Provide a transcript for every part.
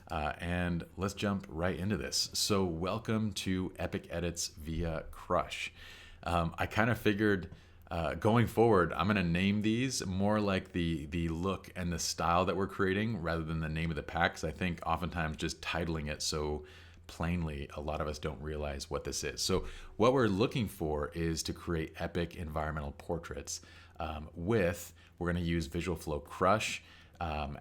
And let's jump right into this. So welcome to Epic Edits via Crush. I kind of figured going forward, I'm going to name these more like the look and the style that we're creating rather than the name of the pack. 'Cause I think oftentimes just titling it so plainly, a lot of us don't realize what this is. So what we're looking for is to create epic environmental portraits we're going to use Visual Flow Crush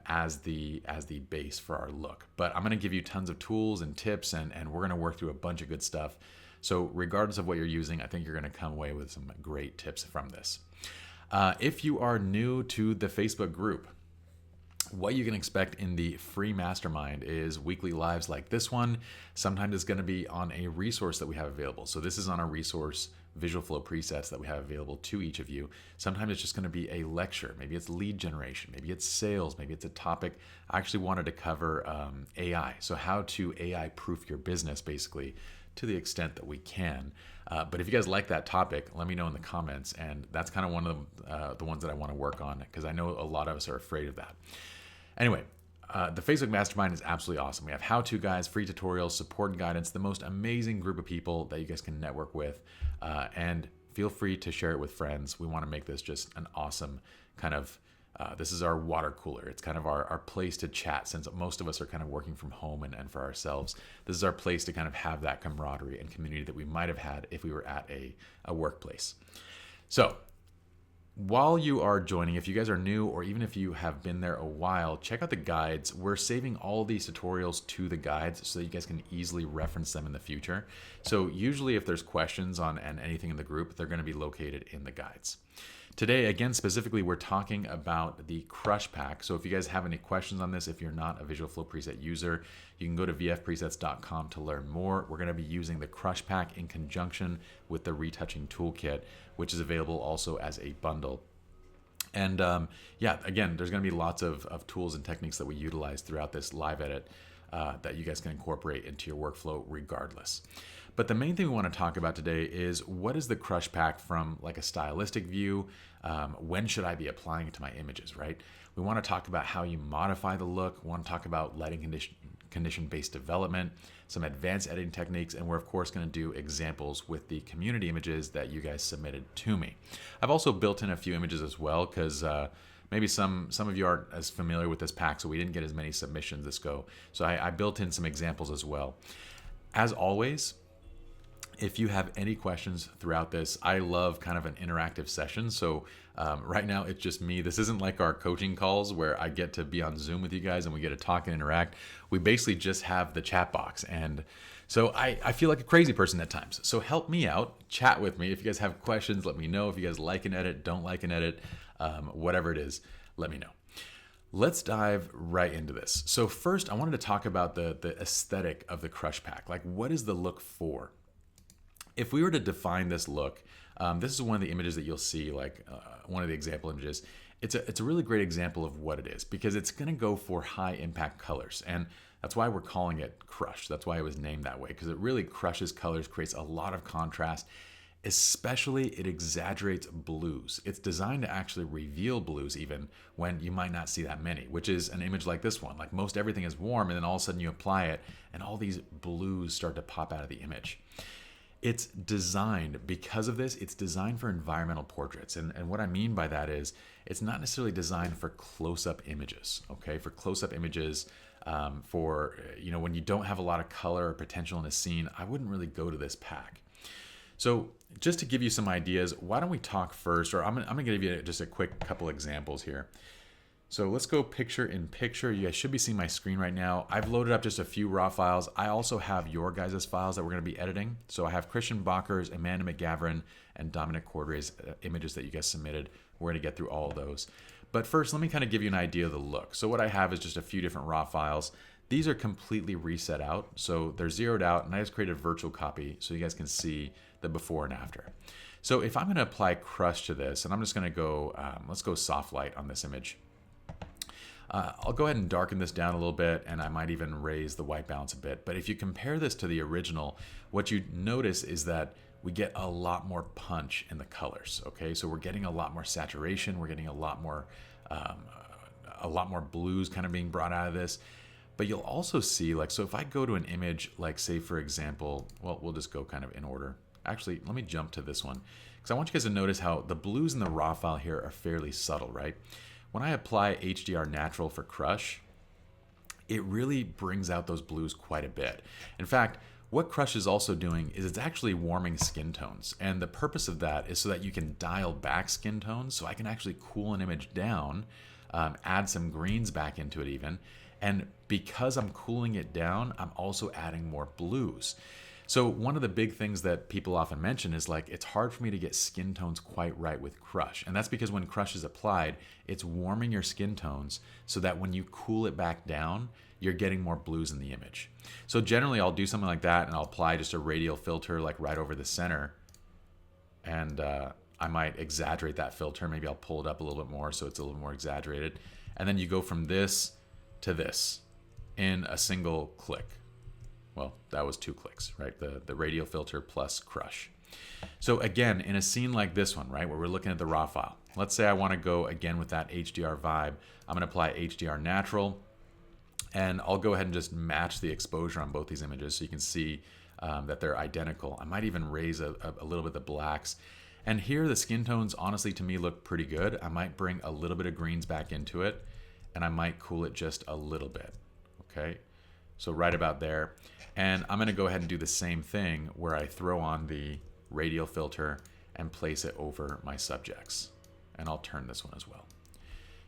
as the base for our look. But I'm going to give you tons of tools and tips, and we're going to work through a bunch of good stuff. So regardless of what you're using, I think you're going to come away with some great tips from this. If you are new to the Facebook group, what you can expect in the free mastermind is weekly lives like this one. Sometimes it's going to be on a resource that we have available. So this is on a resource, Visual Flow presets that we have available to each of you. Sometimes it's just going to be a lecture. Maybe it's lead generation. Maybe it's sales. Maybe it's a topic. I actually wanted to cover AI. So how to AI proof your business, basically, to the extent that we can. But if you guys like that topic, let me know in the comments. And that's kind of one of the ones that I want to work on, because I know a lot of us are afraid of that. Anyway, the Facebook Mastermind is absolutely awesome. We have how-to guides, free tutorials, support and guidance, the most amazing group of people that you guys can network with. And feel free to share it with friends. We want to make this just an awesome kind of, this is our water cooler. It's kind of our place to chat, since most of us are kind of working from home and for ourselves. This is our place to kind of have that camaraderie and community that we might have had if we were at a workplace. So while you are joining, if you guys are new, or even if you have been there a while, check out the guides. We're saving all these tutorials to the guides so that you guys can easily reference them in the future. So usually if there's questions on anything in the group, they're going to be located in the guides. Today, again, specifically, we're talking about the Crush Pack. So if you guys have any questions on this, if you're not a Visual Flow preset user, you can go to vfpresets.com to learn more. We're going to be using the Crush Pack in conjunction with the Retouching Toolkit, which is available also as a bundle. And yeah, again, there's going to be lots of tools and techniques that we utilize throughout this live edit that you guys can incorporate into your workflow regardless. But the main thing we want to talk about today is, what is the Crush Pack from like a stylistic view? When should I be applying it to my images, right? We want to talk about how you modify the look. We want to talk about lighting condition-based development, some advanced editing techniques, and we're of course going to do examples with the community images that you guys submitted to me. I've also built in a few images as well, because maybe some of you aren't as familiar with this pack, so we didn't get as many submissions this go. So I built in some examples as well. As always, if you have any questions throughout this, I love kind of an interactive session. So right now it's just me. This isn't like our coaching calls where I get to be on Zoom with you guys and we get to talk and interact. We basically just have the chat box. And so I feel like a crazy person at times. So help me out, chat with me. If you guys have questions, let me know. If you guys like an edit, don't like an edit, whatever it is, let me know. Let's dive right into this. So first, I wanted to talk about the aesthetic of the Crush Pack. Like, what is the look for? If we were to define this look, this is one of the images that you'll see, like one of the example images. It's a really great example of what it is, because it's going to go for high impact colors. And that's why we're calling it Crush. That's why it was named that way, because it really crushes colors, creates a lot of contrast. Especially, it exaggerates blues. It's designed to actually reveal blues even when you might not see that many, which is an image like this one. Like, most everything is warm, and then all of a sudden you apply it and all these blues start to pop out of the image. It's designed, because of this, it's designed for environmental portraits. And what I mean by that is, it's not necessarily designed for close-up images, okay? For close-up images, for, when you don't have a lot of color or potential in a scene, I wouldn't really go to this pack. So just to give you some ideas, why don't we talk first, or I'm gonna give you just a quick couple examples here. So let's go picture in picture. You guys should be seeing my screen right now. I've loaded up just a few raw files. I also have your guys' files that we're going to be editing. So I have Christian Bacher's, Amanda McGavran, and Dominic Cordray's images that you guys submitted. We're going to get through all of those. But first, let me kind of give you an idea of the look. So what I have is just a few different raw files. These are completely reset out. So they're zeroed out, and I just created a virtual copy so you guys can see the before and after. So if I'm going to apply Crush to this, and I'm just going to go, let's go soft light on this image. I'll go ahead and darken this down a little bit, and I might even raise the white balance a bit. But if you compare this to the original, what you notice is that we get a lot more punch in the colors. Okay, so we're getting a lot more saturation. We're getting a lot more blues kind of being brought out of this. But you'll also see, like, so if I go to an image, like say for example, well, we'll just go kind of in order. Actually, let me jump to this one because I want you guys to notice how the blues in the raw file here are fairly subtle, right? When I apply HDR Natural for Crush, it really brings out those blues quite a bit. In fact, what Crush is also doing is it's actually warming skin tones. And the purpose of that is so that you can dial back skin tones. So I can actually cool an image down, add some greens back into it even. And because I'm cooling it down, I'm also adding more blues. So one of the big things that people often mention is like, it's hard for me to get skin tones quite right with Crush. And that's because when Crush is applied, it's warming your skin tones so that when you cool it back down, you're getting more blues in the image. So generally I'll do something like that and I'll apply just a radial filter like right over the center. And I might exaggerate that filter. Maybe I'll pull it up a little bit more so it's a little more exaggerated. And then you go from this to this in a single click. Well, that was 2 clicks, right? The radial filter plus Crush. So again, in a scene like this one, right, where we're looking at the raw file, let's say I want to go again with that HDR vibe. I'm going to apply HDR Natural, and I'll go ahead and just match the exposure on both these images so you can see that they're identical. I might even raise a little bit the blacks. And here the skin tones, honestly, to me look pretty good. I might bring a little bit of greens back into it, and I might cool it just a little bit, okay? So right about there. And I'm gonna go ahead and do the same thing where I throw on the radial filter and place it over my subjects. And I'll turn this one as well.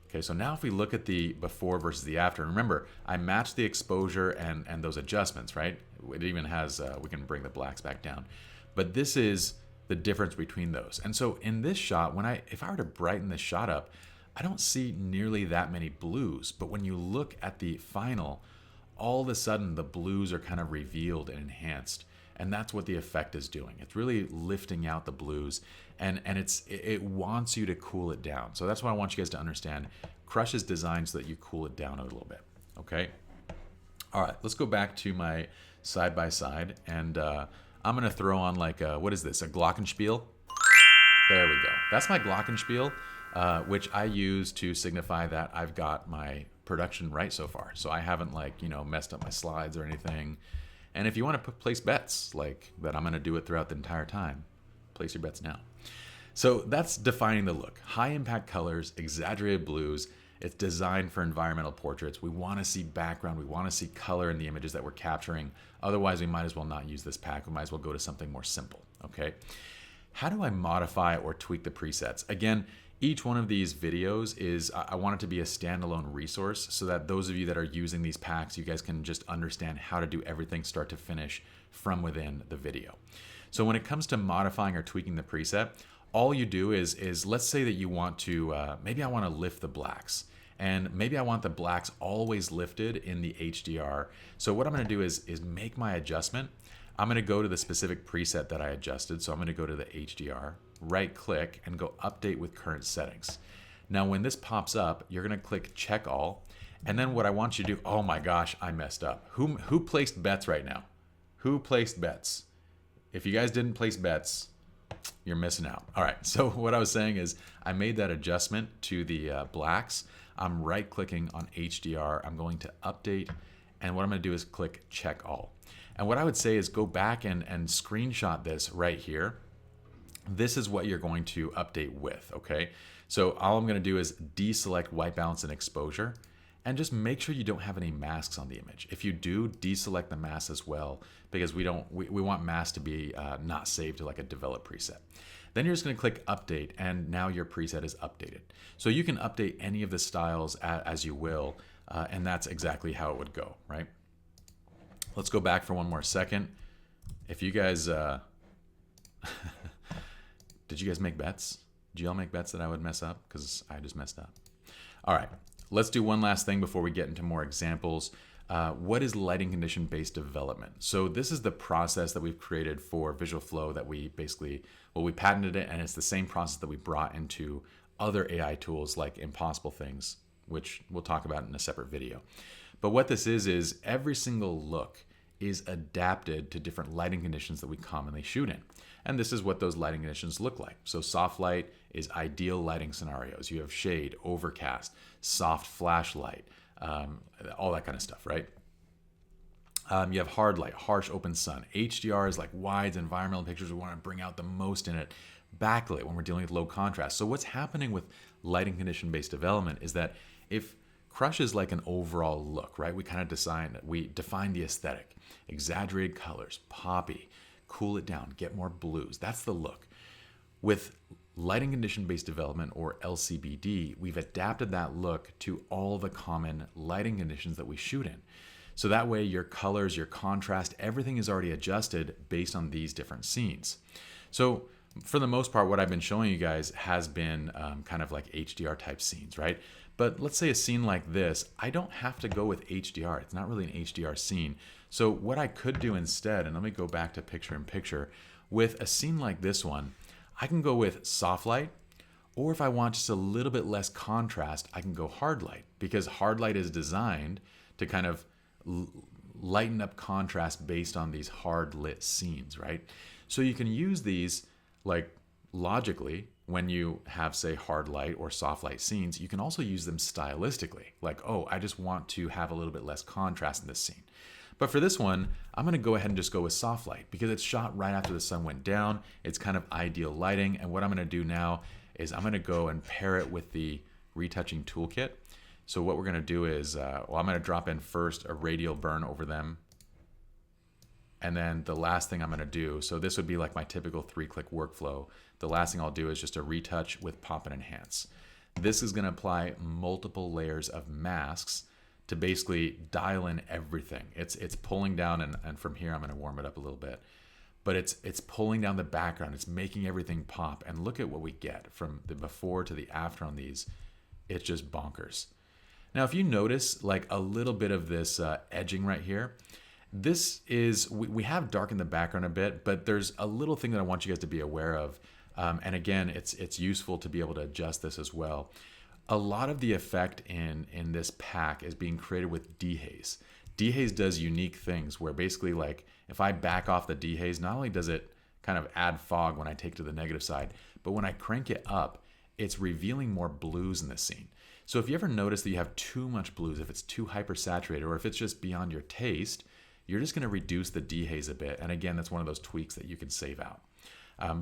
Okay, so now if we look at the before versus the after, remember, I matched the exposure and those adjustments, right? It even has, we can bring the blacks back down. But this is the difference between those. And so in this shot, if I were to brighten this shot up, I don't see nearly that many blues. But when you look at the final, all of a sudden the blues are kind of revealed and enhanced. And that's what the effect is doing. It's really lifting out the blues, and it wants you to cool it down. So that's why I want you guys to understand Crush is designed so that you cool it down a little bit, okay? All right, let's go back to my side-by-side, and I'm gonna throw on like, what is this, a Glockenspiel? There we go. That's my Glockenspiel, which I use to signify that I've got my production right so far. So I haven't like, messed up my slides or anything. And if you want to place bets, like that I'm going to do it throughout the entire time, place your bets now. So that's defining the look. High impact colors, exaggerated blues. It's designed for environmental portraits. We want to see background. We want to see color in the images that we're capturing. Otherwise, we might as well not use this pack. We might as well go to something more simple, okay? How do I modify or tweak the presets? Again, each one of these videos is, I want it to be a standalone resource so that those of you that are using these packs, you guys can just understand how to do everything start to finish from within the video. So when it comes to modifying or tweaking the preset, all you do is let's say that you want to, maybe I want to lift the blacks, and maybe I want the blacks always lifted in the HDR. So what I'm going to do is make my adjustment. I'm going to go to the specific preset that I adjusted. So I'm going to go to the HDR, right click, and go update with current settings. Now when this pops up, you're going to click check all. And then what I want you to do, oh my gosh, I messed up. Who placed bets right now? Who placed bets? If you guys didn't place bets, you're missing out. All right, so what I was saying is I made that adjustment to the blacks. I'm right clicking on HDR. I'm going to update. And what I'm going to do is click check all. And what I would say is go back and screenshot this right here. This is what you're going to update with, okay? So all I'm going to do is deselect white balance and exposure, and just make sure you don't have any masks on the image. If you do, deselect the mask as well, because we want masks to be not saved to like a develop preset. Then you're just going to click update, and now your preset is updated. So you can update any of the styles as you will, and that's exactly how it would go, right? Let's go back for one more second. If you guys, did you guys make bets? Did y'all make bets that I would mess up? Because I just messed up. All right, let's do one last thing before we get into more examples. What is lighting condition based development? So this is the process that we've created for Visual Flow that we basically, well, we patented it, and it's the same process that we brought into other AI tools like Impossible Things, which we'll talk about in a separate video. But what this is every single look is adapted to different lighting conditions that we commonly shoot in. And this is what those lighting conditions look like. So soft light is ideal lighting scenarios. You have shade, overcast, soft flashlight, all that kind of stuff, right? You have hard light, harsh open sun. HDR is like wides, environmental pictures. We want to bring out the most in it. Backlit when we're dealing with low contrast. So what's happening with lighting condition based development is that if Crush is like an overall look, right? We define the aesthetic, exaggerated colors, poppy, cool it down, get more blues. That's the look. With lighting condition based development, or LCBD, we've adapted that look to all the common lighting conditions that we shoot in. So that way your colors, your contrast, everything is already adjusted based on these different scenes. So for the most part, what I've been showing you guys has been kind of like HDR type scenes, right? But let's say a scene like this, I don't have to go with HDR. It's not really an HDR scene. So what I could do instead, and let me go back to picture in picture, with a scene like this one, I can go with soft light, or if I want just a little bit less contrast, I can go hard light, because hard light is designed to kind of lighten up contrast based on these hard lit scenes, right? So you can use these like logically when you have, say, hard light or soft light scenes. You can also use them stylistically, like, oh, I just want to have a little bit less contrast in this scene. But for this one, I'm going to go ahead and just go with soft light because it's shot right after the sun went down. It's kind of ideal lighting. And what I'm going to do now is I'm going to go and pair it with the retouching toolkit. So what we're going to do is, I'm going to drop in first a radial burn over them. And then the last thing I'm going to do, so this would be like my typical 3-click workflow. The last thing I'll do is just a retouch with pop and enhance. This is going to apply multiple layers of masks to basically dial in everything. It's pulling down, and from here I'm going to warm it up a little bit. But it's pulling down the background. It's making everything pop. And look at what we get from the before to the after on these. It's just bonkers. Now, if you notice like a little bit of this edging right here, this is, we have darkened the background a bit, but there's a little thing that I want you guys to be aware of. And again, it's useful to be able to adjust this as well. A lot of the effect in this pack is being created with dehaze. Dehaze does unique things where basically, like, if I back off the dehaze, not only does it kind of add fog when I take it to the negative side, but when I crank it up, it's revealing more blues in this scene. So if you ever notice that you have too much blues, if it's too hypersaturated, or if it's just beyond your taste, you're just going to reduce the dehaze a bit. And again, that's one of those tweaks that you can save out.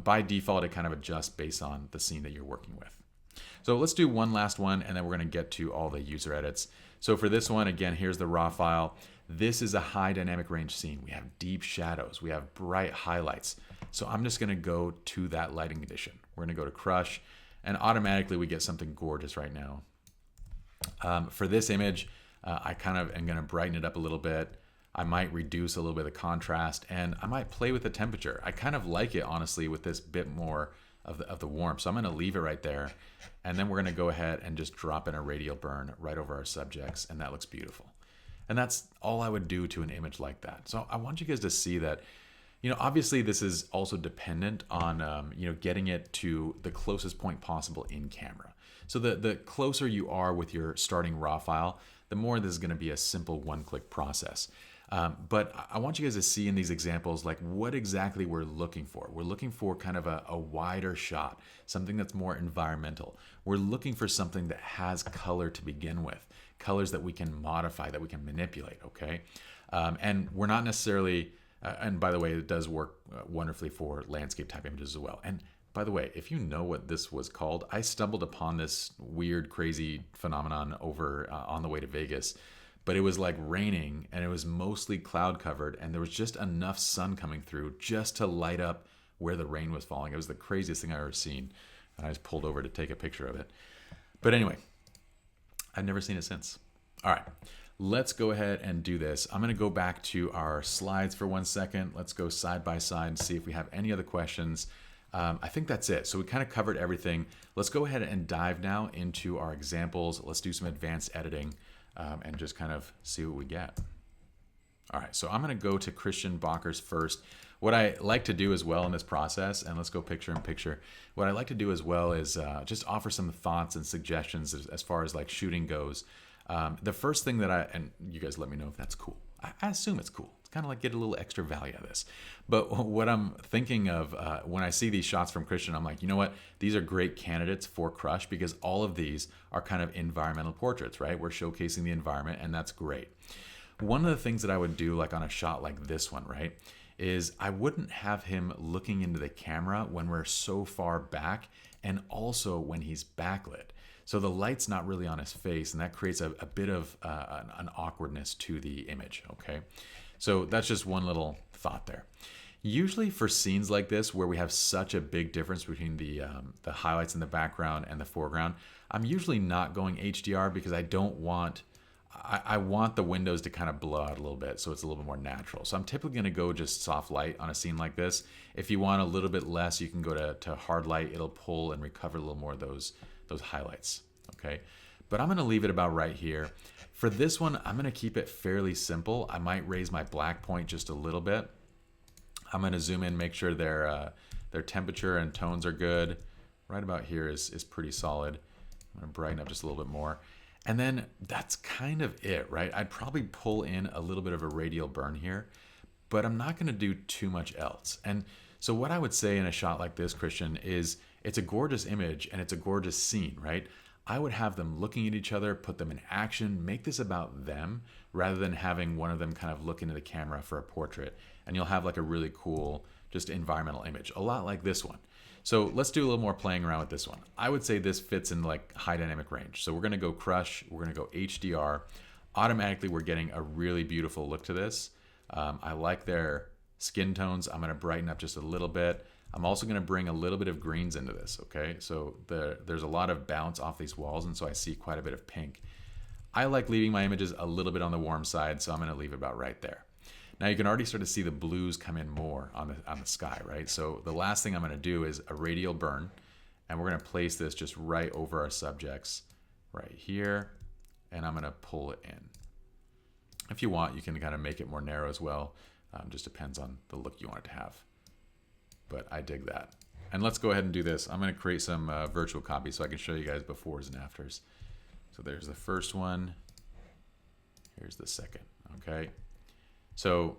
By default, it kind of adjusts based on the scene that you're working with. So let's do one last one, and then we're going to get to all the user edits. So for this one, again, here's the raw file. This is a high dynamic range scene. We have deep shadows. We have bright highlights. So I'm just going to go to that lighting condition. We're going to go to Crush, and automatically we get something gorgeous right now. For this image, I kind of am going to brighten it up a little bit. I might reduce a little bit of the contrast, and I might play with the temperature. I kind of like it, honestly, with this bit more of the warmth. So I'm going to leave it right there, and then we're going to go ahead and just drop in a radial burn right over our subjects, and that looks beautiful. And that's all I would do to an image like that. So I want you guys to see that, obviously this is also dependent on, getting it to the closest point possible in camera. So the closer you are with your starting raw file, the more this is going to be a simple one-click process. But I want you guys to see in these examples like what exactly we're looking for. We're looking for kind of a wider shot, something that's more environmental. We're looking for something that has color to begin with, colors that we can modify, that we can manipulate, okay? And we're not necessarily, and by the way, it does work wonderfully for landscape type images as well. And by the way, if you know what this was called, I stumbled upon this weird, crazy phenomenon over on the way to Vegas. But it was like raining, and it was mostly cloud covered, and there was just enough sun coming through just to light up where the rain was falling. It was the craziest thing I've ever seen, and I just pulled over to take a picture of it. But anyway, I've never seen it since. All right, let's go ahead and do this. I'm going to go back to our slides for 1 second. Let's go side by side and see if we have any other questions. I think that's it. So we kind of covered everything. Let's go ahead and dive now into our examples. Let's do some advanced editing. And just kind of see what we get. All right, so I'm going to go to Christian Bacher's first. What I like to do as well in this process, and let's go picture in picture, what I like to do as well is just offer some thoughts and suggestions as far as like shooting goes. The first thing that and you guys let me know if that's cool. I assume it's cool. kind of like get a little extra value out of this. But what I'm thinking of when I see these shots from Christian, I'm like, you know what? These are great candidates for Crush because all of these are kind of environmental portraits, right? We're showcasing the environment, and that's great. One of the things that I would do, like on a shot like this one, right, is I wouldn't have him looking into the camera when we're so far back, and also when he's backlit. So the light's not really on his face, and that creates a bit of an awkwardness to the image, okay? So that's just one little thought there. Usually for scenes like this, where we have such a big difference between the highlights in the background and the foreground, I'm usually not going HDR because I don't want, I want the windows to kind of blow out a little bit so it's a little bit more natural. So I'm typically going to go just soft light on a scene like this. If you want a little bit less, you can go to hard light. It'll pull and recover a little more of those highlights, okay? But I'm gonna leave it about right here. For this one, I'm gonna keep it fairly simple. I might raise my black point just a little bit. I'm gonna zoom in, make sure their temperature and tones are good. Right about here is pretty solid. I'm gonna brighten up just a little bit more. And then that's kind of it, right? I'd probably pull in a little bit of a radial burn here, but I'm not gonna do too much else. And so what I would say in a shot like this, Christian, is it's a gorgeous image and it's a gorgeous scene, right? I would have them looking at each other, put them in action, make this about them rather than having one of them kind of look into the camera for a portrait. And you'll have like a really cool, just environmental image, a lot like this one. So let's do a little more playing around with this one. I would say this fits in like high dynamic range. So we're gonna go Crush, we're gonna go HDR. Automatically, we're getting a really beautiful look to this. I like their skin tones. I'm gonna brighten up just a little bit. I'm also going to bring a little bit of greens into this, okay? So there's a lot of bounce off these walls, and so I see quite a bit of pink. I like leaving my images a little bit on the warm side, so I'm going to leave it about right there. Now you can already start to see the blues come in more on the sky, right? So the last thing I'm going to do is a radial burn, and we're going to place this just right over our subjects right here, and I'm going to pull it in. If you want, you can kind of make it more narrow as well. Just depends on the look you want it to have. But I dig that. And let's go ahead and do this. I'm going to create some virtual copies so I can show you guys befores and afters. So there's the first one. Here's the second, okay? So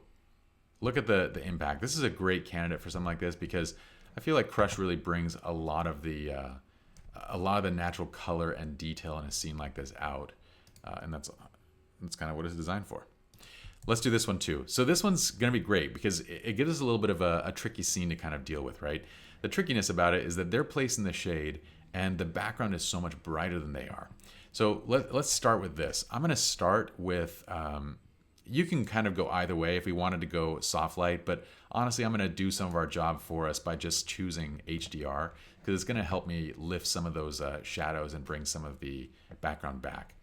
look at the impact. This is a great candidate for something like this because I feel like Crush really brings a lot of the natural color and detail in a scene like this out. And that's kind of what it's designed for. Let's do this one too. So this one's gonna be great because it gives us a little bit of a tricky scene to kind of deal with, right? The trickiness about it is that they're placed in the shade and the background is so much brighter than they are. So let's start with this. I'm gonna start with, you can kind of go either way if we wanted to go soft light, but honestly, I'm gonna do some of our job for us by just choosing HDR because it's gonna help me lift some of those shadows and bring some of the background back.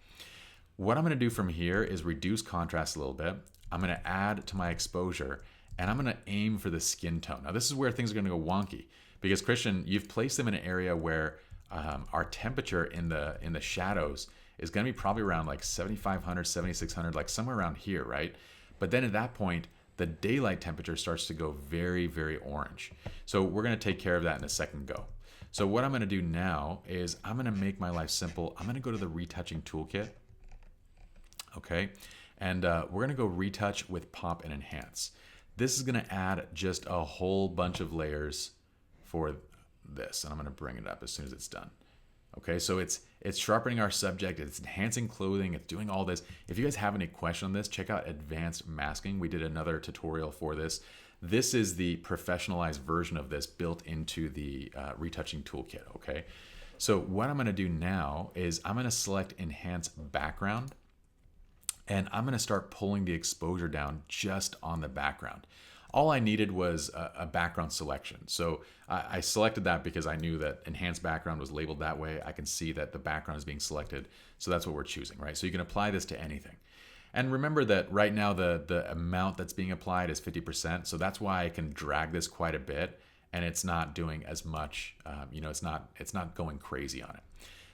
What I'm going to do from here is reduce contrast a little bit. I'm going to add to my exposure and I'm going to aim for the skin tone. Now this is where things are going to go wonky because Christian, you've placed them in an area where our temperature in the shadows is going to be probably around like 7,500, 7,600, like somewhere around here, right? But then at that point, the daylight temperature starts to go very, very orange. So we're going to take care of that in a second go. So what I'm going to do now is I'm going to make my life simple. I'm going to go to the retouching toolkit. Okay, and we're gonna go retouch with pop and enhance. This is gonna add just a whole bunch of layers for this, and I'm gonna bring it up as soon as it's done. Okay, so it's sharpening our subject, it's enhancing clothing, it's doing all this. If you guys have any question on this, check out advanced masking. We did another tutorial for this. This is the professionalized version of this built into the retouching toolkit, okay? So what I'm gonna do now is I'm gonna select enhance background, and I'm gonna start pulling the exposure down just on the background. All I needed was a background selection. So I selected that because I knew that enhanced background was labeled that way. I can see that the background is being selected. So that's what we're choosing, right? So you can apply this to anything. And remember that right now the amount that's being applied is 50%. So that's why I can drag this quite a bit and it's not doing as much, it's not going crazy on it.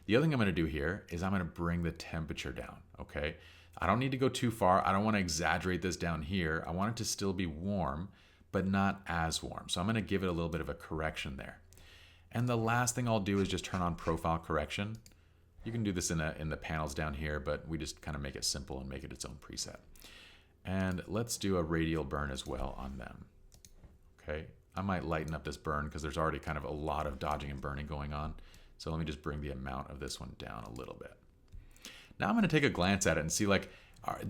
The other thing I'm gonna do here is I'm gonna bring the temperature down, okay? I don't need to go too far. I don't want to exaggerate this down here. I want it to still be warm, but not as warm. So I'm going to give it a little bit of a correction there. And the last thing I'll do is just turn on profile correction. You can do this in the panels down here, but we just kind of make it simple and make it its own preset. And let's do a radial burn as well on them. Okay, I might lighten up this burn because there's already kind of a lot of dodging and burning going on. So let me just bring the amount of this one down a little bit. Now I'm going to take a glance at it and see, like,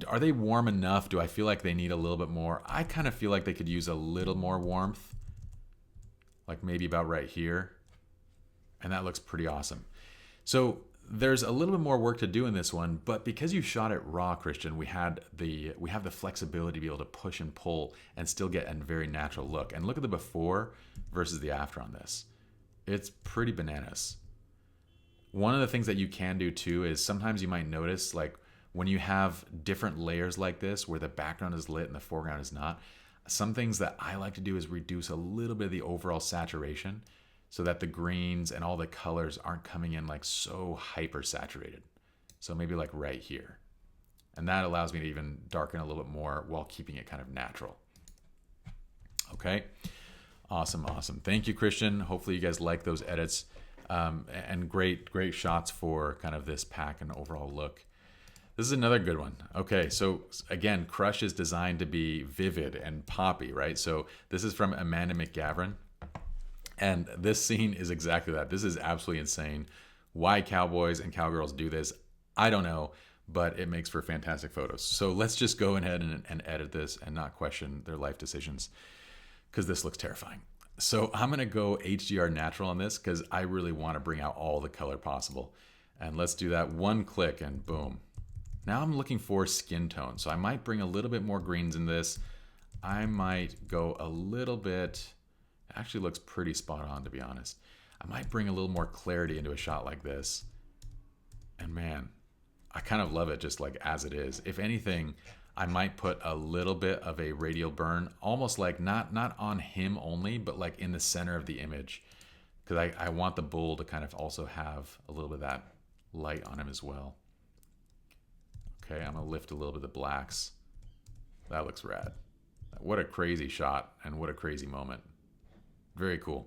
are they warm enough? Do I feel like they need a little bit more? I kind of feel like they could use a little more warmth, like maybe about right here. And that looks pretty awesome. So there's a little bit more work to do in this one, but because you shot it raw, Christian, we have the flexibility to be able to push and pull and still get a very natural look. And look at the before versus the after on this. It's pretty bananas. One of the things that you can do too is sometimes you might notice, like, when you have different layers like this where the background is lit and the foreground is not, some things that I like to do is reduce a little bit of the overall saturation so that the greens and all the colors aren't coming in like so hyper saturated. So maybe like right here. And that allows me to even darken a little bit more while keeping it kind of natural. Okay. Awesome. Thank you, Christian. Hopefully you guys like those edits. And great shots for kind of this pack and overall look. This is another good one. Okay, so again, Crush is designed to be vivid and poppy, right? So this is from Amanda McGavran. And this scene is exactly that. This is absolutely insane. Why cowboys and cowgirls do this, I don't know, but it makes for fantastic photos. So let's just go ahead and edit this and not question their life decisions, because this looks terrifying. So I'm going to go HDR natural on this because I really want to bring out all the color possible. And let's do that. One click and boom. Now I'm looking for skin tone. So I might bring a little bit more greens in this. I might go a little bit, it actually looks pretty spot on, to be honest. I might bring a little more clarity into a shot like this. And man, I kind of love it just like as it is. If anything, I might put a little bit of a radial burn, almost like not on him only, but like in the center of the image. Because I want the bull to kind of also have a little bit of that light on him as well. Okay, I'm gonna lift a little bit of the blacks. That looks rad. What a crazy shot and what a crazy moment. Very cool.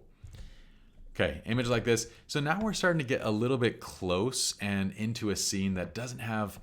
Okay, image like this. So now we're starting to get a little bit close and into a scene that doesn't have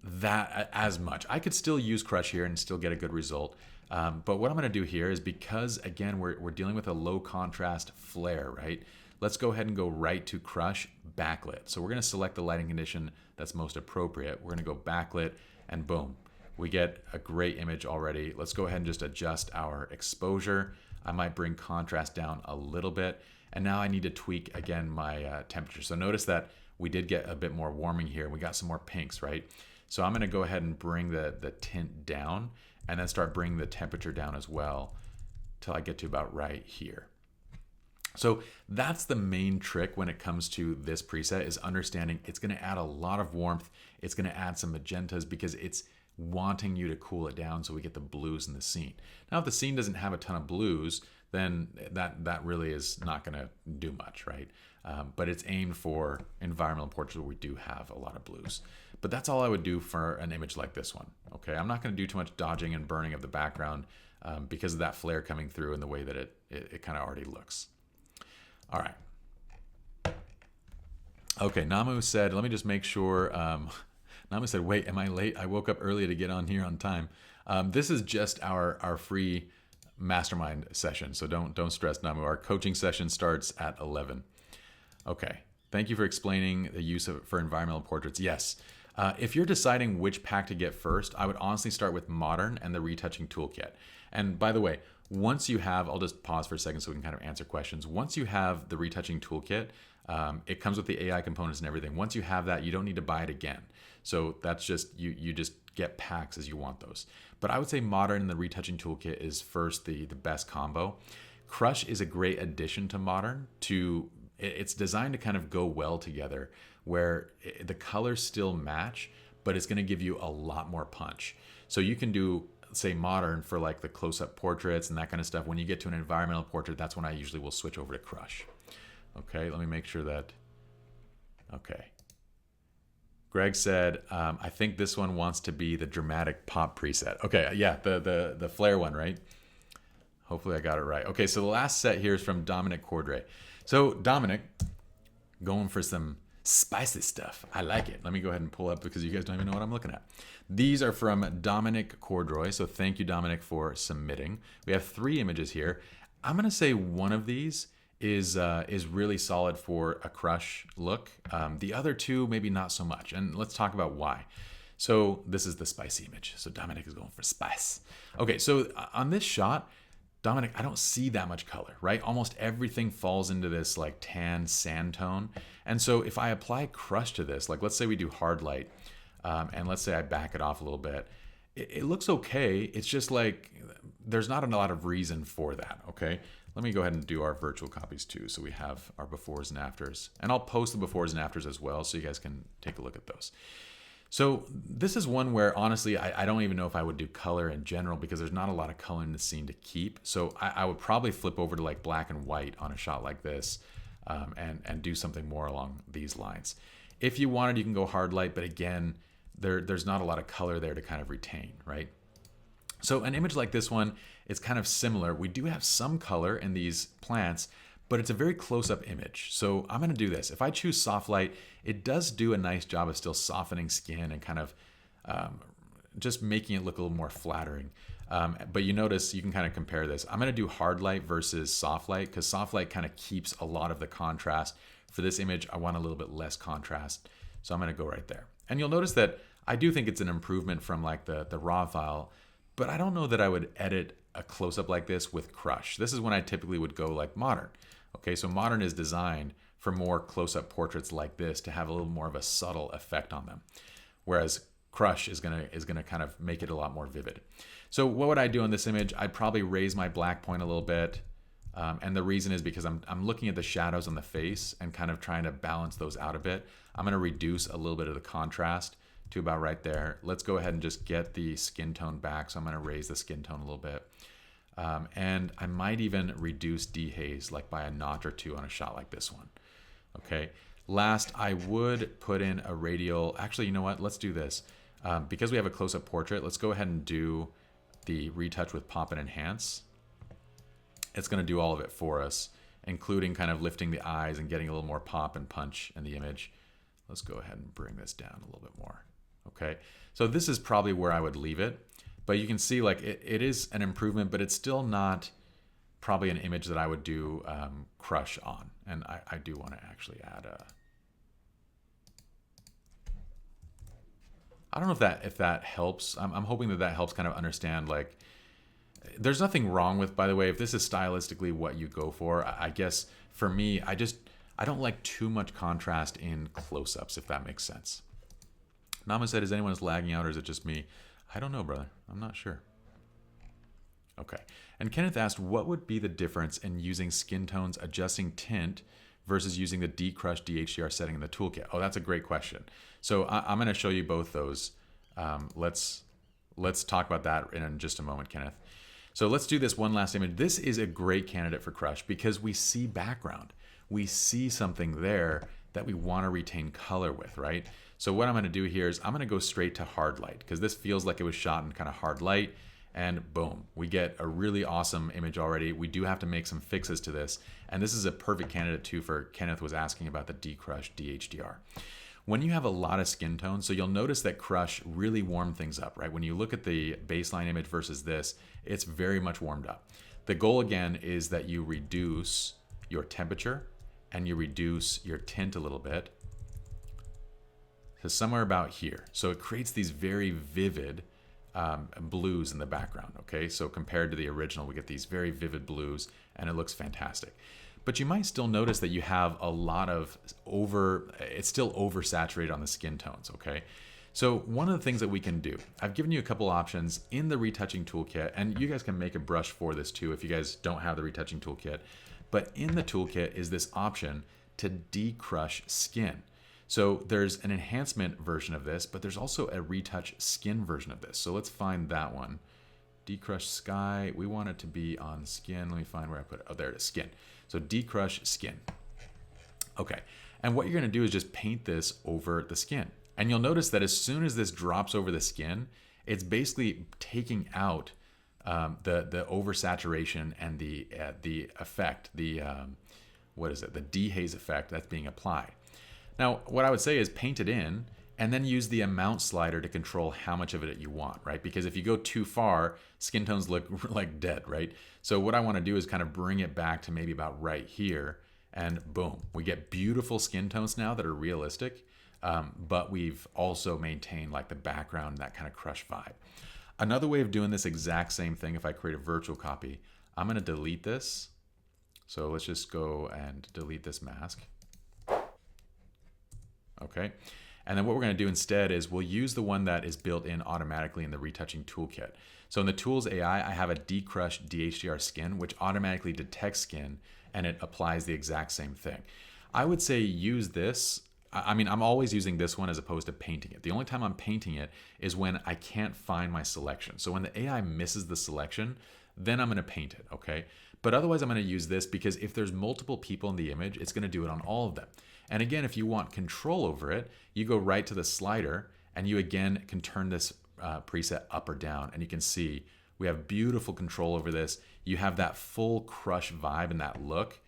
that as much. I could still use Crush here and still get a good result. But what I'm gonna do here is, because again, we're dealing with a low contrast flare, right? Let's go ahead and go right to Crush backlit. So we're gonna select the lighting condition that's most appropriate. We're gonna go backlit and boom, we get a great image already. Let's go ahead and just adjust our exposure. I might bring contrast down a little bit. And now I need to tweak again my temperature. So notice that we did get a bit more warming here. We got some more pinks, right? So I'm gonna go ahead and bring the tint down and then start bringing the temperature down as well till I get to about right here. So that's the main trick when it comes to this preset, is understanding it's going to add a lot of warmth. It's going to add some magentas because it's wanting you to cool it down so we get the blues in the scene. Now, if the scene doesn't have a ton of blues, then that really is not going to do much, right? But it's aimed for environmental portraits where we do have a lot of blues. But that's all I would do for an image like this one, okay? I'm not going to do too much dodging and burning of the background because of that flare coming through and the way that it kind of already looks. All right. Okay, Namu said, let me just make sure. Namu said, wait, am I late? I woke up early to get on here on time. This is just our free mastermind session, so don't stress, Namu. Our coaching session starts at 11. Okay, thank you for explaining the use of it for environmental portraits. Yes, if you're deciding which pack to get first, I would honestly start with Modern and the Retouching Toolkit. And by the way, once you have, I'll just pause for a second so we can kind of answer questions. Once you have the Retouching Toolkit, it comes with the AI components and everything. Once you have that, you don't need to buy it again. So that's just, you just get packs as you want those. But I would say Modern and the Retouching Toolkit is first the best combo. Crush is a great addition to Modern. It's designed to kind of go well together, where the colors still match, but it's going to give you a lot more punch. So you can do, say, Modern for like the close-up portraits and that kind of stuff. When you get to an environmental portrait, that's when I usually will switch over to Crush. Okay, let me make sure that, okay. Greg said, I think this one wants to be the dramatic pop preset. Okay, yeah, the flare one, right? Hopefully I got it right. Okay, so the last set here is from Dominic Cordray. So Dominic, going for some Spicy stuff. I like it. Let me go ahead and pull up because you guys don't even know what I'm looking at. These are from Dominic Cordroy. So thank you, Dominic, for submitting. We have 3 images here. I'm going to say one of these is really solid for a crush look. The other 2, maybe not so much. And let's talk about why. So this is the spicy image. So Dominic is going for spice. Okay, so on this shot, Dominic, I don't see that much color, right? Almost everything falls into this like tan sand tone. And so if I apply crush to this, like let's say we do hard light, and let's say I back it off a little bit, it looks okay. It's just like there's not a lot of reason for that, okay? Let me go ahead and do our virtual copies too. So we have our befores and afters. And I'll post the befores and afters as well so you guys can take a look at those. So this is one where honestly, I don't even know if I would do color in general because there's not a lot of color in the scene to keep. So I would probably flip over to like black and white on a shot like this, and do something more along these lines. If you wanted, you can go hard light, but again, there's not a lot of color there to kind of retain, right? So an image like this one, it's kind of similar. We do have some color in these plants, but it's a very close-up image. So I'm gonna do this. If I choose soft light, it does do a nice job of still softening skin and kind of just making it look a little more flattering. But you notice you can kind of compare this. I'm gonna do hard light versus soft light because soft light kind of keeps a lot of the contrast. For this image, I want a little bit less contrast. So I'm gonna go right there. And you'll notice that I do think it's an improvement from like the raw file, but I don't know that I would edit a close-up like this with crush. This is when I typically would go like modern. Okay, so modern is designed for more close-up portraits like this to have a little more of a subtle effect on them, whereas crush is gonna kind of make it a lot more vivid. So what would I do in this image? I'd probably raise my black point a little bit, and the reason is because I'm looking at the shadows on the face and kind of trying to balance those out a bit. I'm gonna reduce a little bit of the contrast to about right there. Let's go ahead and just get the skin tone back. So I'm gonna raise the skin tone a little bit. And I might even reduce dehaze like by a notch or 2 on a shot like this one. Okay. Last, I would put in a radial. Actually, you know what? Let's do this. Because we have a close-up portrait, let's go ahead and do the retouch with pop and enhance. It's going to do all of it for us, including kind of lifting the eyes and getting a little more pop and punch in the image. Let's go ahead and bring this down a little bit more. Okay. So this is probably where I would leave it. But you can see like it is an improvement, but it's still not probably an image that I would do crush on. And I do want to actually add a... I don't know if that helps. I'm hoping that helps kind of understand, like, there's nothing wrong with, by the way, if this is stylistically what you go for. I guess for me, I don't like too much contrast in close-ups, if that makes sense. Nama said, is anyone lagging out or is it just me? I don't know, brother. I'm not sure. Okay. And Kenneth asked, what would be the difference in using skin tones adjusting tint versus using the decrush DHDR setting in the toolkit? Oh, that's a great question. So I'm going to show you both those. Let's talk about that in just a moment, Kenneth. So let's do this one last image. This is a great candidate for crush because we see background. We see something there that we want to retain color with, right? So what I'm going to do here is I'm going to go straight to hard light because this feels like it was shot in kind of hard light, and boom, we get a really awesome image already. We do have to make some fixes to this, and this is a perfect candidate too for Kenneth was asking about the decrush DHDR. When you have a lot of skin tones, so you'll notice that crush really warmed things up, right? When you look at the baseline image versus this, it's very much warmed up. The goal again is that you reduce your temperature and you reduce your tint a little bit. So somewhere about here. So it creates these very vivid blues in the background, okay? So compared to the original, we get these very vivid blues and it looks fantastic. But you might still notice that you have a lot of it's still oversaturated on the skin tones, okay? So one of the things that we can do, I've given you a couple options in the retouching toolkit, and you guys can make a brush for this too if you guys don't have the retouching toolkit. But in the toolkit is this option to decrush skin. So there's an enhancement version of this, but there's also a retouch skin version of this. So let's find that one. Decrush sky. We want it to be on skin. Let me find where I put it. Oh, there it is, skin. So decrush skin. Okay. And what you're going to do is just paint this over the skin. And you'll notice that as soon as this drops over the skin, it's basically taking out the oversaturation and the effect, the dehaze effect that's being applied. Now, what I would say is paint it in and then use the amount slider to control how much of it you want, right? Because if you go too far, skin tones look like dead, right? So what I want to do is kind of bring it back to maybe about right here, and boom, we get beautiful skin tones now that are realistic, but we've also maintained like the background, that kind of crush vibe. Another way of doing this exact same thing, if I create a virtual copy, I'm going to delete this. So let's just go and delete this mask. Okay. And then what we're going to do instead is we'll use the one that is built in automatically in the retouching toolkit. So in the Tools AI, I have a Decrush DHDR skin, which automatically detects skin and it applies the exact same thing. I would say use this. I mean, I'm always using this one as opposed to painting it. The only time I'm painting it is when I can't find my selection. So when the AI misses the selection, then I'm going to paint it, okay? But otherwise, I'm going to use this because if there's multiple people in the image, it's going to do it on all of them. And again, if you want control over it, you go right to the slider and you again can turn this preset up or down, and you can see we have beautiful control over this. You have that full crush vibe and that look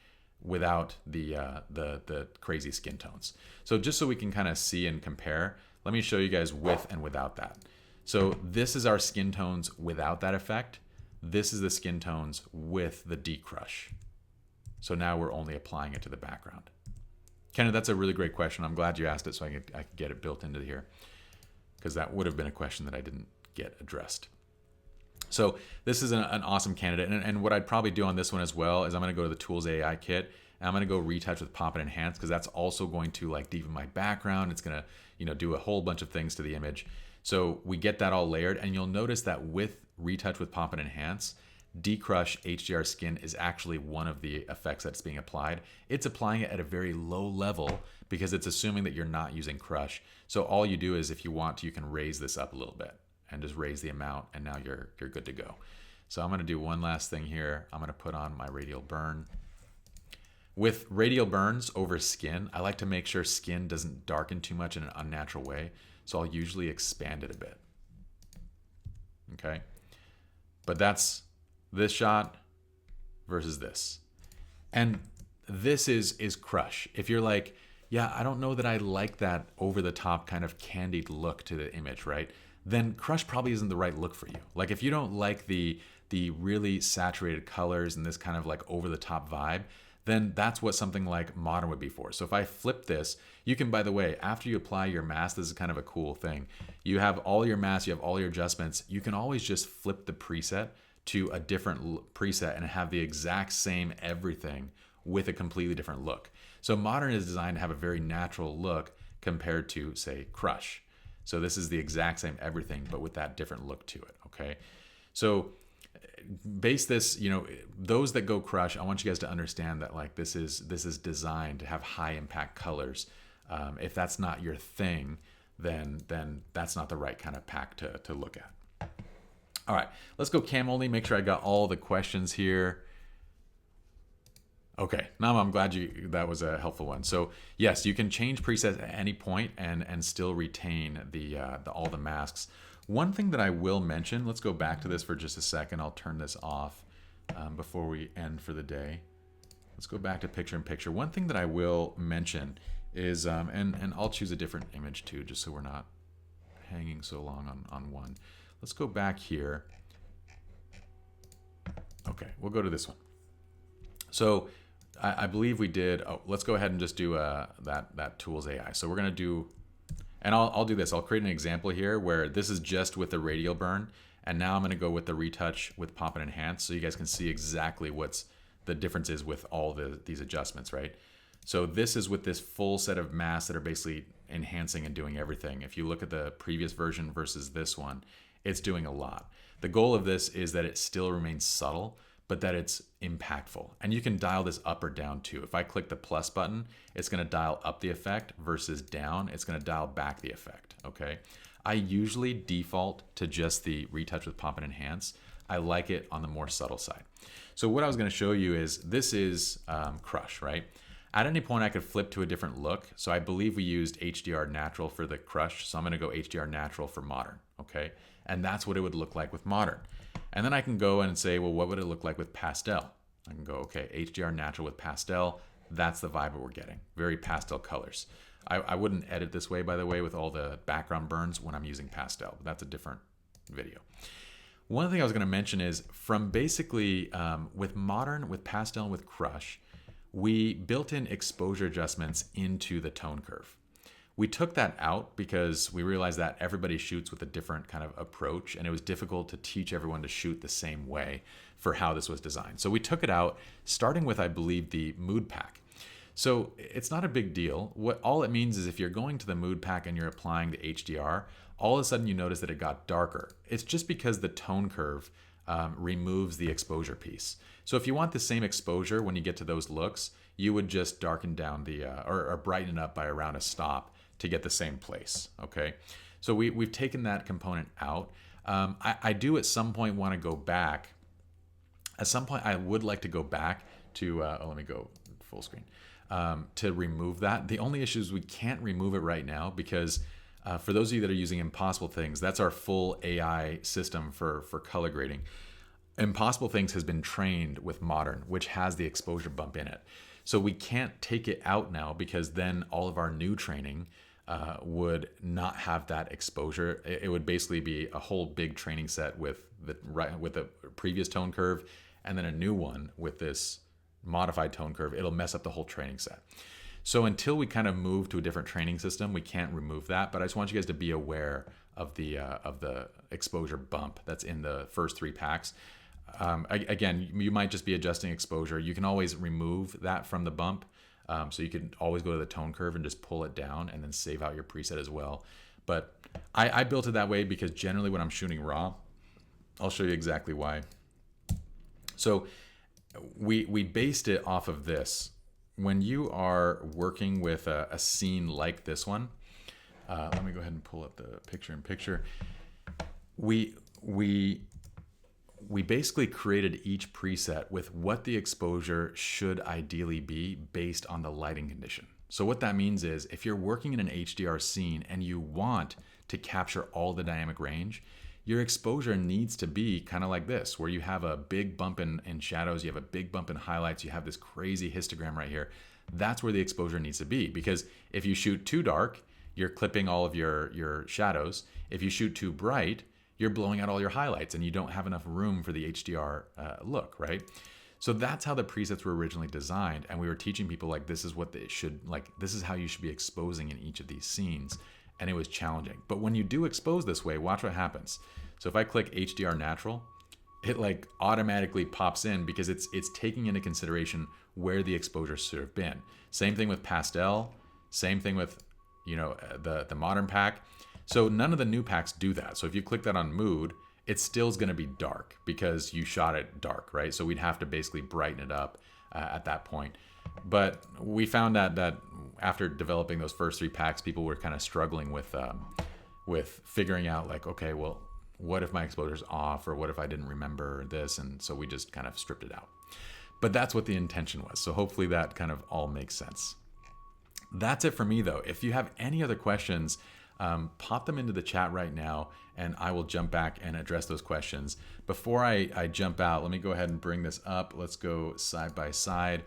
without the crazy skin tones. So just so we can kind of see and compare, let me show you guys with and without that. So this is our skin tones without that effect. This is the skin tones with the decrush. So now we're only applying it to the background. Kenneth, that's a really great question. I'm glad you asked it so I could get it built into here, because that would have been a question that I didn't get addressed. So this is an awesome candidate. And what I'd probably do on this one as well is I'm going to go to the Tools AI kit and I'm going to go retouch with Pop and Enhance, because that's also going to like deepen my background. It's going to, you know, do a whole bunch of things to the image. So we get that all layered, and you'll notice that with retouch with Pop and Enhance, Decrush HDR skin is actually one of the effects that's being applied. It's applying it at a very low level because it's assuming that you're not using crush. So all you do is, if you want to, you can raise this up a little bit and just raise the amount, and now you're good to go. So I'm going to do one last thing here. I'm going to put on my radial burn. With radial burns over skin, I like to make sure skin doesn't darken too much in an unnatural way. So I'll usually expand it a bit. Okay. But that's this shot versus this. And this is crush. If you're like, yeah, I don't know that I like that over the top kind of candied look to the image, right? Then crush probably isn't the right look for you. Like if you don't like the really saturated colors and this kind of like over the top vibe, then that's what something like modern would be for. So if I flip this, you can, by the way, after you apply your mask, this is kind of a cool thing. You have all your masks, you have all your adjustments. You can always just flip the preset to a different preset and have the exact same everything with a completely different look. So modern is designed to have a very natural look compared to, say, crush. So this is the exact same everything, but with that different look to it, okay? So base this, you know, those that go crush, I want you guys to understand that like this is designed to have high impact colors. If that's not your thing, then that's not the right kind of pack to look at. All right, let's go cam only, make sure I got all the questions here. Okay, now I'm glad that was a helpful one. So yes, you can change presets at any point and still retain all the masks. One thing that I will mention, let's go back to this for just a second. I'll turn this off before we end for the day. Let's go back to picture-in-picture. One thing that I will mention is, and I'll choose a different image too, just so we're not hanging so long on one. Let's go back here. Okay, we'll go to this one. So I believe we did, let's go ahead and just do that Tools AI. So we're gonna do, and I'll do this. I'll create an example here where this is just with the radial burn, and now I'm gonna go with the retouch with Pop and Enhance so you guys can see exactly what's the difference is with all these adjustments, right? So this is with this full set of masks that are basically enhancing and doing everything. If you look at the previous version versus this one, it's doing a lot. The goal of this is that it still remains subtle, but that it's impactful. And you can dial this up or down too. If I click the plus button, it's gonna dial up the effect versus down, it's gonna dial back the effect, okay? I usually default to just the retouch with Pop and Enhance. I like it on the more subtle side. So what I was gonna show you is, this is crush, right? At any point I could flip to a different look. So I believe we used HDR natural for the crush. So I'm gonna go HDR natural for modern, okay? And that's what it would look like with modern. And then I can go and say, well, what would it look like with pastel? I can go, okay, HDR natural with pastel. That's the vibe that we're getting. Very pastel colors. I wouldn't edit this way, by the way, with all the background burns when I'm using pastel. That's a different video. One thing I was going to mention is from basically with Modern, with Pastel, and with Crush, we built in exposure adjustments into the tone curve. We took that out because we realized that everybody shoots with a different kind of approach, and it was difficult to teach everyone to shoot the same way for how this was designed. So we took it out, starting with, I believe, the mood pack. So it's not a big deal. All it means is if you're going to the mood pack and you're applying the HDR, all of a sudden you notice that it got darker. It's just because the tone curve removes the exposure piece. So if you want the same exposure when you get to those looks, you would just darken down the or brighten it up by around a stop to get the same place. Okay, so we've taken that component out. I do at some point want to go back. At some point, I would like to go back to. Let me go full screen to remove that. The only issue is we can't remove it right now because. For those of you that are using Impossible Things, that's our full AI system for color grading. Impossible Things has been trained with Modern, which has the exposure bump in it. So we can't take it out now because then all of our new training would not have that exposure. It would basically be a whole big training set with the previous tone curve and then a new one with this modified tone curve. It'll mess up the whole training set. So until we kind of move to a different training system, we can't remove that. But I just want you guys to be aware of the exposure bump that's in the first 3 packs. Again, you might just be adjusting exposure. You can always remove that from the bump. So you can always go to the tone curve and just pull it down and then save out your preset as well. But I built it that way because generally when I'm shooting raw, I'll show you exactly why. So we based it off of this. When you are working with a scene like this one, let me go ahead and pull up the picture-in-picture. We basically created each preset with what the exposure should ideally be based on the lighting condition. So what that means is if you're working in an HDR scene and you want to capture all the dynamic range, your exposure needs to be kind of like this, where you have a big bump in shadows, you have a big bump in highlights, you have this crazy histogram right here. That's where the exposure needs to be, because if you shoot too dark, you're clipping all of your shadows. If you shoot too bright, you're blowing out all your highlights and you don't have enough room for the HDR look, right? So that's how the presets were originally designed, and we were teaching people like this is what they should, like this is how you should be exposing in each of these scenes. And it was challenging. But when you do expose this way, watch what happens. So if I click HDR natural, it like automatically pops in because it's taking into consideration where the exposure should have been. Same thing with pastel, same thing with, you know, the modern pack. So none of the new packs do that. So if you click that on mood, it still is going to be dark because you shot it dark, right? So we'd have to basically brighten it up at that point. But we found that after developing those first 3 packs, people were kind of struggling with figuring out like, okay, well, what if my exposure's off, or what if I didn't remember this? And so we just kind of stripped it out. But that's what the intention was. So hopefully that kind of all makes sense. That's it for me though. If you have any other questions, pop them into the chat right now and I will jump back and address those questions. Before I jump out, let me go ahead and bring this up. Let's go side by side.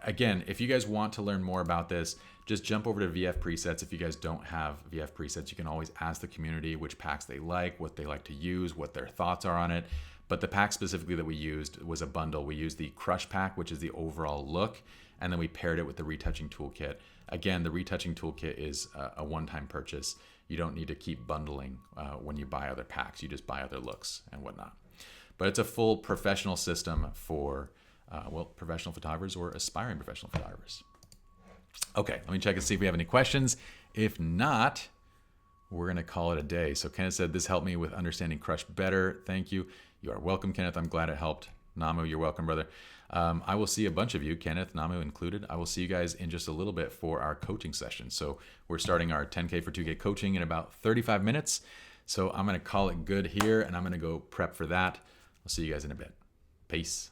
Again, if you guys want to learn more about this, just jump over to VF Presets. If you guys don't have VF Presets, you can always ask the community which packs they like, what they like to use, what their thoughts are on it. But the pack specifically that we used was a bundle. We used the Crush pack, which is the overall look, and then we paired it with the retouching toolkit. Again, the retouching toolkit is a one-time purchase. You don't need to keep bundling when you buy other packs. You just buy other looks and whatnot. But it's a full professional system for professional photographers or aspiring professional photographers. Okay, let me check and see if we have any questions. If not, we're gonna call it a day. So Kenneth said, this helped me with understanding Crush better. Thank you. You are welcome, Kenneth. I'm glad it helped. Namu, you're welcome, brother. I will see a bunch of you, Kenneth, Namu included. I will see you guys in just a little bit for our coaching session. So we're starting our 10K for 2K coaching in about 35 minutes. So I'm gonna call it good here and I'm gonna go prep for that. I'll see you guys in a bit. Peace.